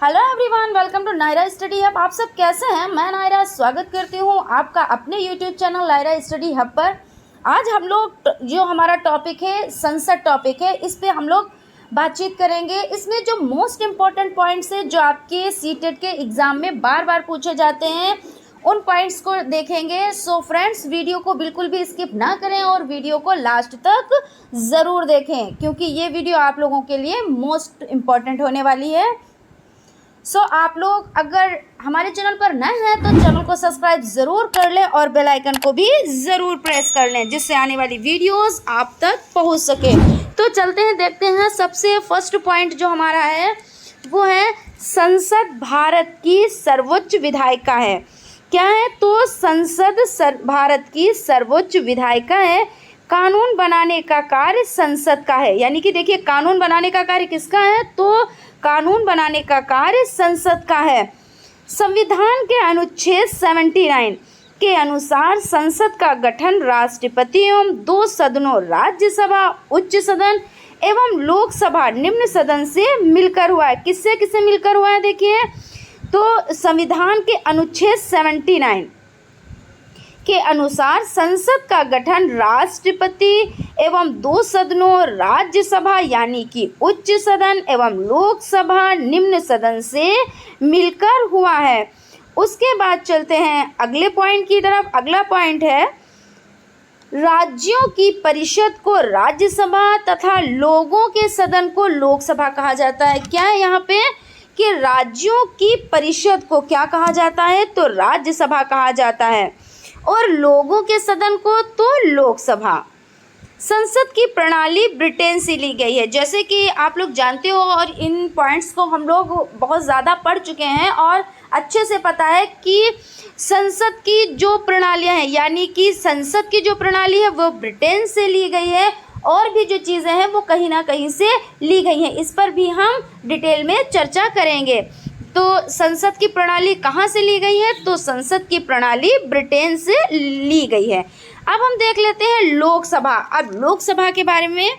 Hello everyone, welcome to Naira study hub. आप सब कैसे हैं? मैं नायरा स्वागत करती हूं आपका अपने YouTube channel Naira study hub पर। आज हम लोग जो हमारा टॉपिक है संसद टॉपिक है, इस पे हम लोग बातचीत करेंगे। इसमें जो मोस्ट इम्पॉर्टेंट पॉइंट्स है जो आपके सीटेट के एग्ज़ाम में बार बार पूछे जाते हैं, उन पॉइंट्स को देखेंगे। सो फ्रेंड्स, वीडियो को बिल्कुल भी स्किप ना करें और वीडियो को लास्ट तक ज़रूर देखें, क्योंकि ये वीडियो आप लोगों के लिए मोस्ट इम्पॉर्टेंट होने वाली है। सो आप लोग अगर हमारे चैनल पर नए हैं तो चैनल को सब्सक्राइब ज़रूर कर लें और बेल आइकन को भी ज़रूर प्रेस कर लें, जिससे आने वाली वीडियोस आप तक पहुंच सके। तो चलते हैं, देखते हैं। सबसे फर्स्ट पॉइंट जो हमारा है वो है संसद भारत की सर्वोच्च विधायिका है। क्या है? तो संसद भारत की सर्वोच्च विधायिका है। कानून बनाने का कार्य संसद का है। यानी कि देखिए, कानून बनाने का कार्य किसका है? तो कानून बनाने का कार्य संसद का है। संविधान के अनुच्छेद 79 के अनुसार संसद का गठन राष्ट्रपति एवं 2 सदनों राज्यसभा उच्च सदन एवं लोकसभा निम्न सदन से मिलकर हुआ है। किससे किससे मिलकर हुआ है? देखिए, तो संविधान के अनुच्छेद 79 के अनुसार संसद का गठन राष्ट्रपति एवं 2 सदनों राज्यसभा यानी कि उच्च सदन एवं लोकसभा निम्न सदन से मिलकर हुआ है। उसके बाद चलते हैं अगले पॉइंट की तरफ। अगला पॉइंट है राज्यों की परिषद को राज्यसभा तथा लोगों के सदन को लोकसभा कहा जाता है। क्या है यहाँ पे कि राज्यों की परिषद को क्या कहा जाता है? तो राज्यसभा कहा जाता है और लोगों के सदन को तो लोकसभा। संसद की प्रणाली ब्रिटेन से ली गई है, जैसे कि आप लोग जानते हो, और इन पॉइंट्स को हम लोग बहुत ज़्यादा पढ़ चुके हैं और अच्छे से पता है कि संसद की जो प्रणालियां हैं, यानी कि संसद की जो प्रणाली है वो ब्रिटेन से ली गई है और भी जो चीज़ें हैं वो कहीं ना कहीं से ली गई हैं। इस पर भी हम डिटेल में चर्चा करेंगे। तो संसद की प्रणाली कहाँ से ली गई है? तो संसद की प्रणाली ब्रिटेन से ली गई है। अब हम देख लेते हैं लोकसभा। अब लोकसभा के बारे में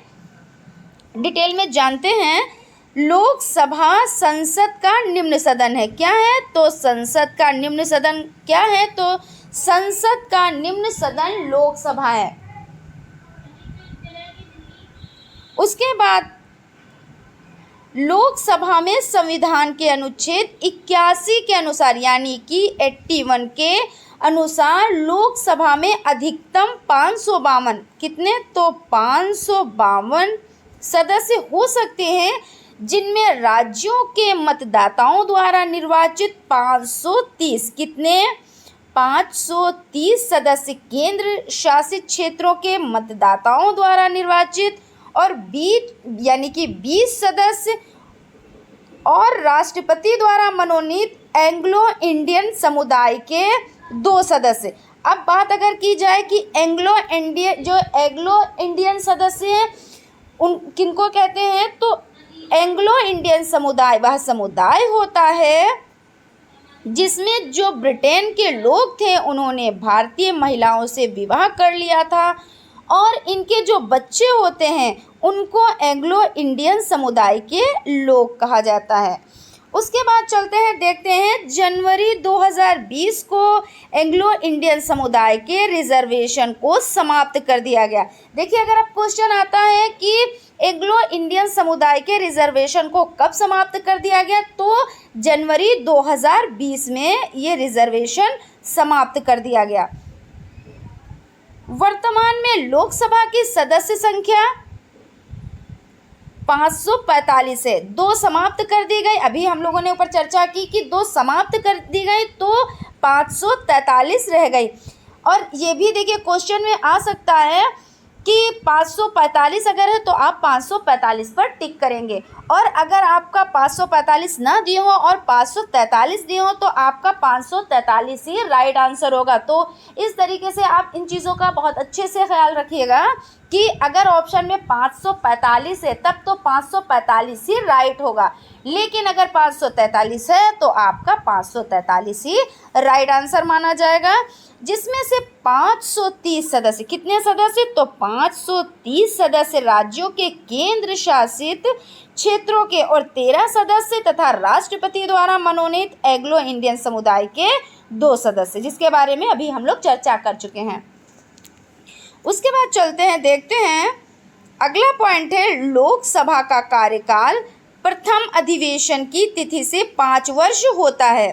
डिटेल में जानते हैं। लोकसभा संसद का निम्न सदन है। क्या है? तो संसद का निम्न सदन क्या है? तो संसद का निम्न सदन लोकसभा है। उसके बाद लोकसभा में संविधान के अनुच्छेद 81 के अनुसार यानी कि 81 के अनुसार लोकसभा में अधिकतम 552 कितने? तो 552 सदस्य हो सकते हैं, जिनमें राज्यों के मतदाताओं द्वारा निर्वाचित 530 कितने? 530 सदस्य केंद्र शासित क्षेत्रों के मतदाताओं द्वारा निर्वाचित और 20 यानी कि 20 सदस्य और राष्ट्रपति द्वारा मनोनीत एंग्लो इंडियन समुदाय के 2 सदस्य। अब बात अगर की जाए कि एंग्लो इंडियन सदस्य हैं, उन किनको कहते हैं? तो एंग्लो इंडियन समुदाय वह समुदाय होता है जिसमें जो ब्रिटेन के लोग थे उन्होंने भारतीय महिलाओं से विवाह कर लिया था और इनके जो बच्चे होते हैं उनको एंग्लो इंडियन समुदाय के लोग कहा जाता है। उसके बाद चलते हैं, देखते हैं। जनवरी 2020 को एंग्लो इंडियन समुदाय के रिजर्वेशन को समाप्त कर दिया गया। देखिए, अगर आप क्वेश्चन आता है कि एंग्लो इंडियन समुदाय के रिजर्वेशन को कब समाप्त कर दिया गया, तो जनवरी 2020 में ये रिजर्वेशन समाप्त कर दिया गया। वर्तमान में लोकसभा की सदस्य संख्या 545 है। 2 समाप्त कर दी गई। अभी हम लोगों ने ऊपर चर्चा की कि 2 समाप्त कर दी गई तो 543 रह गई। और ये भी देखिए क्वेश्चन में आ सकता है कि 545 अगर है तो आप 545 पर टिक करेंगे, और अगर आपका 545 ना दिए हो और 543 दिए हो तो आपका 543 ही राइट आंसर होगा। तो इस तरीके से आप इन चीज़ों का बहुत अच्छे से ख्याल रखिएगा कि अगर ऑप्शन में 545 है तब तो 545 ही राइट होगा, लेकिन अगर 543 है तो आपका 543 ही राइट आंसर माना जाएगा। जिसमें से 530 सदस्य, कितने सदस्य, तो 530 सदस्य राज्यों के केंद्र शासित क्षेत्रों के और 13 सदस्य तथा राष्ट्रपति द्वारा मनोनीत एंग्लो इंडियन समुदाय के 2 सदस्य, जिसके बारे में अभी हम लोग चर्चा कर चुके हैं। उसके बाद चलते हैं, देखते हैं अगला पॉइंट है लोकसभा का कार्यकाल प्रथम अधिवेशन की तिथि से 5 वर्ष होता है,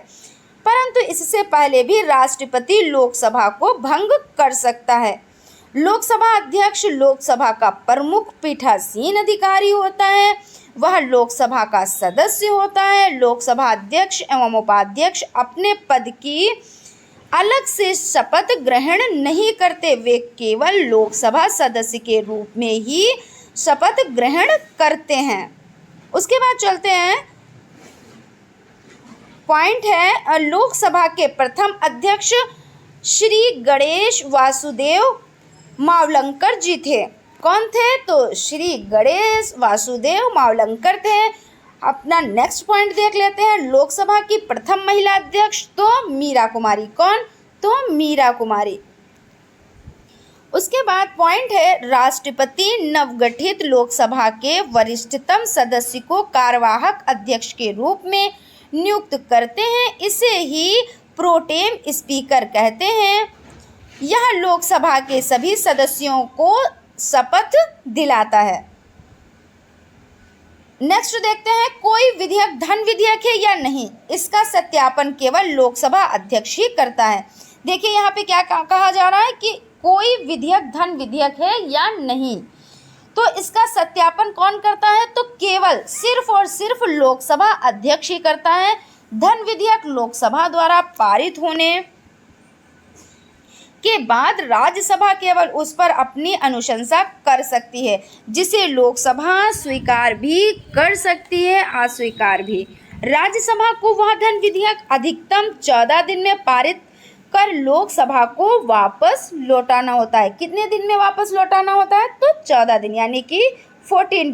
परंतु इससे पहले भी राष्ट्रपति लोकसभा को भंग कर सकता है। लोकसभा अध्यक्ष लोकसभा का प्रमुख पीठासीन अधिकारी होता है, वह लोकसभा का सदस्य होता है। लोकसभा अध्यक्ष एवं उपाध्यक्ष अपने पद की अलग से शपथ ग्रहण नहीं करते, वे केवल लोकसभा सदस्य के रूप में ही शपथ ग्रहण करते हैं। उसके बाद चलते हैं, पॉइंट है लोकसभा के प्रथम अध्यक्ष श्री गणेश वासुदेव मावलंकर जी थे। कौन थे, तो श्री गणेश वासुदेव मावलंकर थे। अपना नेक्स्ट पॉइंट देख लेते हैं, लोकसभा की प्रथम महिला अध्यक्ष तो मीरा कुमारी। कौन, तो मीरा कुमारी। उसके बाद पॉइंट है राष्ट्रपति नवगठित लोकसभा के वरिष्ठतम सदस्य को कार्यवाहक अध्यक्ष के रूप में नियुक्त करते हैं, इसे ही प्रोटेम स्पीकर कहते हैं। यह लोकसभा के सभी सदस्यों को शपथ दिलाता है। नेक्स्ट देखते हैं, कोई विधेयक धन विधेयक है या नहीं, इसका सत्यापन केवल लोकसभा अध्यक्ष ही करता है। देखिए यहाँ पे क्या कहा जा रहा है कि कोई विधेयक धन विधेयक है या नहीं, तो इसका सत्यापन कौन करता है, तो केवल सिर्फ और सिर्फ लोकसभा अध्यक्ष ही करता है। धन विधेयक लोकसभा द्वारा पारित होने के बाद राज्यसभा केवल उस पर अपनी अनुशंसा कर सकती है, जिसे लोकसभा स्वीकार भी कर सकती है, अस्वीकार भी। राज्यसभा को वह धन विधेयक अधिकतम 14 दिन में पारित कर लोकसभा को वापस लौटाना होता है। कितने दिन में वापस लौटाना होता है, तो 14 दिन, यानी कि 14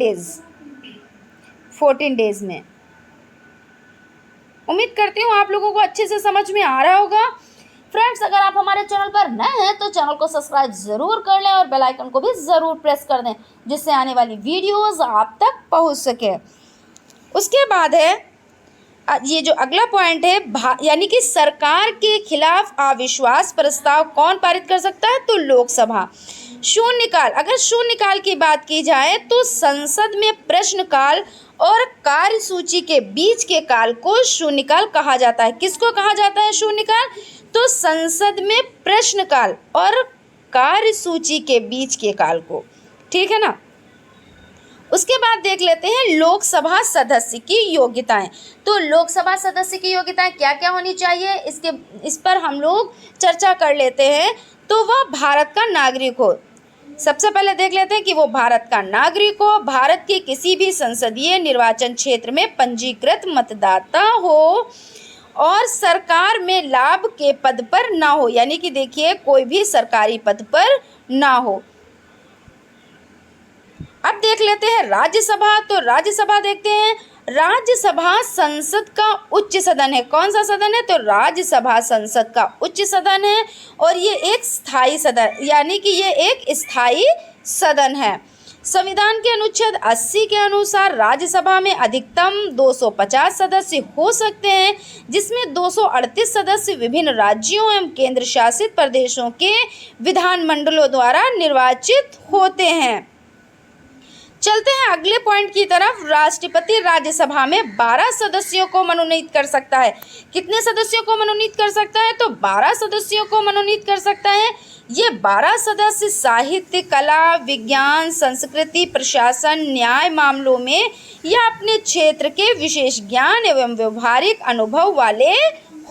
डेज में। उम्मीद करती हूँ आप लोगों को अच्छे से समझ में आ रहा होगा। फ्रेंड्स, अगर आप हमारे चैनल पर नए हैं तो चैनल को सब्सक्राइब ज़रूर कर लें और बेल आइकन को भी ज़रूर प्रेस कर दें, जिससे आने वाली वीडियोस आप तक पहुंच सके। उसके बाद है ये जो अगला पॉइंट है, यानी कि सरकार के खिलाफ अविश्वास प्रस्ताव कौन पारित कर सकता है, तो लोकसभा। शून्यकाल, अगर शून्यकाल की बात की जाए तो संसद में प्रश्नकाल और कार्यसूची के बीच के काल को शून्यकाल कहा जाता है। किसको कहा जाता है शून्यकाल, तो संसद में प्रश्नकाल और कार्यसूची के बीच के काल को, ठीक है ना। उसके बाद देख लेते हैं लोकसभा सदस्य की योग्यताएं। तो लोकसभा सदस्य की योग्यताएं क्या क्या होनी चाहिए, इस पर हम लोग चर्चा कर लेते हैं। तो वह भारत का नागरिक हो। सबसे पहले देख लेते हैं कि वो भारत का नागरिक हो, भारत के किसी भी संसदीय निर्वाचन क्षेत्र में पंजीकृत मतदाता हो और सरकार में लाभ के पद पर ना हो, यानी कि देखिए कोई भी सरकारी पद पर ना हो। अब देख लेते हैं राज्यसभा। तो राज्यसभा देखते हैं, राज्यसभा संसद का उच्च सदन है। कौन सा सदन है, तो राज्यसभा संसद का उच्च सदन है और ये एक स्थायी सदन, यानी कि ये एक स्थायी सदन है। संविधान के अनुच्छेद 80 के अनुसार राज्यसभा में अधिकतम 250 सदस्य हो सकते हैं, जिसमें 238 सदस्य विभिन्न राज्यों एवं केंद्र शासित प्रदेशों के विधानमंडलों द्वारा निर्वाचित होते हैं। चलते हैं अगले पॉइंट की तरफ। राष्ट्रपति राज्यसभा में 12 सदस्यों को मनोनीत कर सकता है। कितने सदस्यों को मनोनीत कर सकता है, तो 12 सदस्यों को मनोनीत कर सकता है। ये 12 सदस्य साहित्य, कला, विज्ञान, संस्कृति, प्रशासन, न्याय मामलों में या अपने क्षेत्र के विशेष ज्ञान एवं व्यवहारिक अनुभव वाले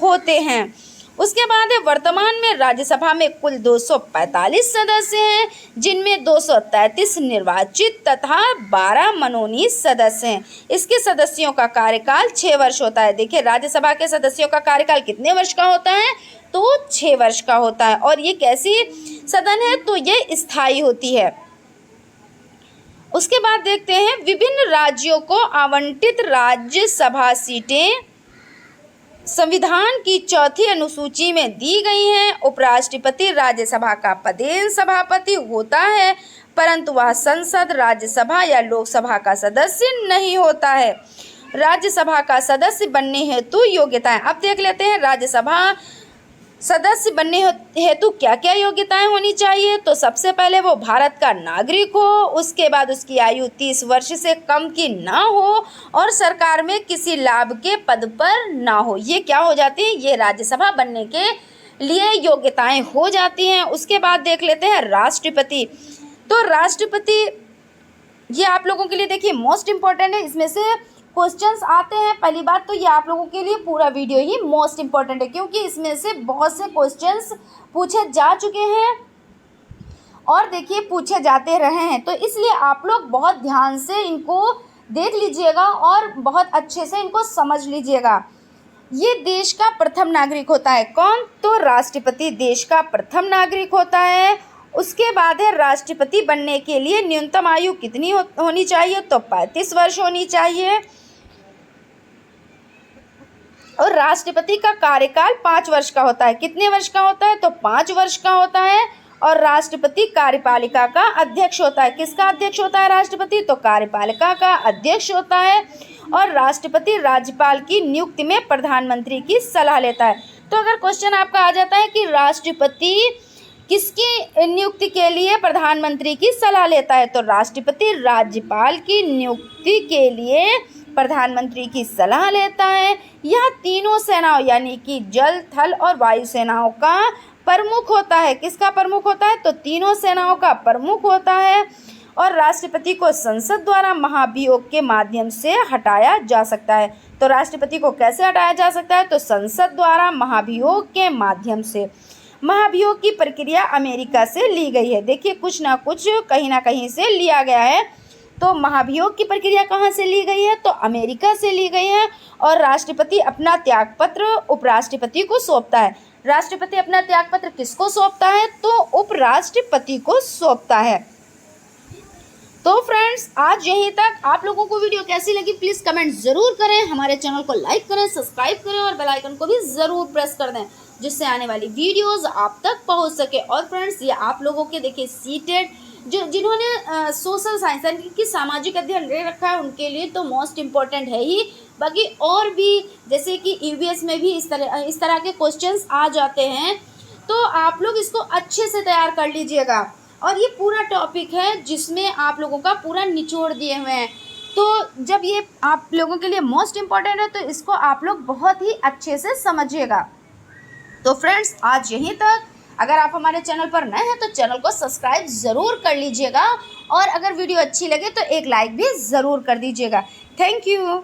होते हैं। उसके बाद है वर्तमान में राज्यसभा में कुल 245 सदस्य हैं, जिनमें 233 निर्वाचित तथा 12 मनोनीत सदस्य हैं। इसके सदस्यों का कार्यकाल 6 वर्ष होता है। देखिए राज्यसभा के सदस्यों का कार्यकाल कितने वर्ष का होता है, तो 6 वर्ष का होता है। और ये कैसी सदन है, तो ये स्थायी होती है। उसके बाद देखते हैं विभिन्न राज्यों को आवंटित राज्यसभा सीटें संविधान की चौथी अनुसूची में दी गई हैं। उपराष्ट्रपति राज्यसभा का पदेन सभापति होता है, परंतु वह संसद, राज्यसभा या लोकसभा का सदस्य नहीं होता है। राज्यसभा का सदस्य बनने हेतु योग्यताएं। अब देख लेते हैं राज्यसभा सदस्य बनने हेतु क्या क्या योग्यताएं होनी चाहिए। तो सबसे पहले वो भारत का नागरिक हो, उसके बाद उसकी आयु 30 वर्ष से कम की ना हो और सरकार में किसी लाभ के पद पर ना हो। ये क्या हो जाती है, ये राज्यसभा बनने के लिए योग्यताएं हो जाती हैं। उसके बाद देख लेते हैं राष्ट्रपति। तो राष्ट्रपति ये आप लोगों के लिए देखिए मोस्ट इम्पॉर्टेंट है, इसमें से क्वेश्चंस आते हैं। पहली बात तो ये आप लोगों के लिए पूरा वीडियो ही मोस्ट इम्पॉर्टेंट है, क्योंकि इसमें से बहुत से क्वेश्चंस पूछे जा चुके हैं और देखिए पूछे जाते रहे हैं। तो इसलिए आप लोग बहुत ध्यान से इनको देख लीजिएगा और बहुत अच्छे से इनको समझ लीजिएगा। ये देश का प्रथम नागरिक होता है। कौन? तो राष्ट्रपति देश का प्रथम नागरिक होता है। उसके बाद है राष्ट्रपति बनने के लिए न्यूनतम आयु कितनी होनी चाहिए? तो 35 वर्ष होनी चाहिए। और राष्ट्रपति का कार्यकाल 5 वर्ष का होता है। कितने वर्ष का होता है? तो 5 वर्ष का होता है। और राष्ट्रपति कार्यपालिका का अध्यक्ष होता है। किसका अध्यक्ष होता है राष्ट्रपति? तो कार्यपालिका का अध्यक्ष होता है। और राष्ट्रपति राज्यपाल की नियुक्ति में प्रधानमंत्री की सलाह लेता है। तो अगर क्वेश्चन आपका आ जाता है कि राष्ट्रपति किसकी नियुक्ति के लिए प्रधानमंत्री की सलाह लेता है, तो राष्ट्रपति राज्यपाल की नियुक्ति के लिए प्रधानमंत्री की सलाह लेता है। यह तीनों सेनाओं यानी कि जल, थल और वायु सेनाओं का प्रमुख होता है। किसका प्रमुख होता है? तो तीनों सेनाओं का प्रमुख होता है। और राष्ट्रपति को संसद द्वारा महाभियोग के माध्यम से हटाया जा सकता है। तो राष्ट्रपति को कैसे हटाया जा सकता है? तो संसद द्वारा महाभियोग के माध्यम से। महाभियोग की प्रक्रिया अमेरिका से ली गई है। देखिए कुछ ना कुछ कहीं ना कहीं से लिया गया है। तो महाभियोग की प्रक्रिया कहाँ से ली गई है? तो अमेरिका से ली गई है। और राष्ट्रपति अपना त्यागपत्र उपराष्ट्रपति को सौंपता है। राष्ट्रपति अपना त्यागपत्र किसको सौंपता है? तो उपराष्ट्रपति को सौंपता है। तो फ्रेंड्स आज यहीं तक। आप लोगों को वीडियो कैसी लगी प्लीज़ कमेंट ज़रूर करें। हमारे चैनल को लाइक करें, सब्सक्राइब करें और बेल आइकन को भी ज़रूर प्रेस कर दें, जिससे आने वाली वीडियोस आप तक पहुंच सके। और फ्रेंड्स ये आप लोगों के देखिए सीटेड जिन्होंने सोशल साइंस यानी कि सामाजिक अध्ययन ले रखा है उनके लिए तो मोस्ट इम्पॉर्टेंट है ही। बाकी और भी जैसे कि ईवीएस में भी इस तरह के क्वेश्चंस आ जाते हैं, तो आप लोग इसको अच्छे से तैयार कर लीजिएगा। और ये पूरा टॉपिक है जिसमें आप लोगों का पूरा निचोड़ दिए हुए हैं। तो जब ये आप लोगों के लिए मोस्ट इम्पॉर्टेंट है तो इसको आप लोग बहुत ही अच्छे से समझिएगा। तो फ्रेंड्स आज यहीं तक। अगर आप हमारे चैनल पर नए हैं तो चैनल को सब्सक्राइब ज़रूर कर लीजिएगा और अगर वीडियो अच्छी लगे तो एक लाइक भी ज़रूर कर दीजिएगा। Thank you.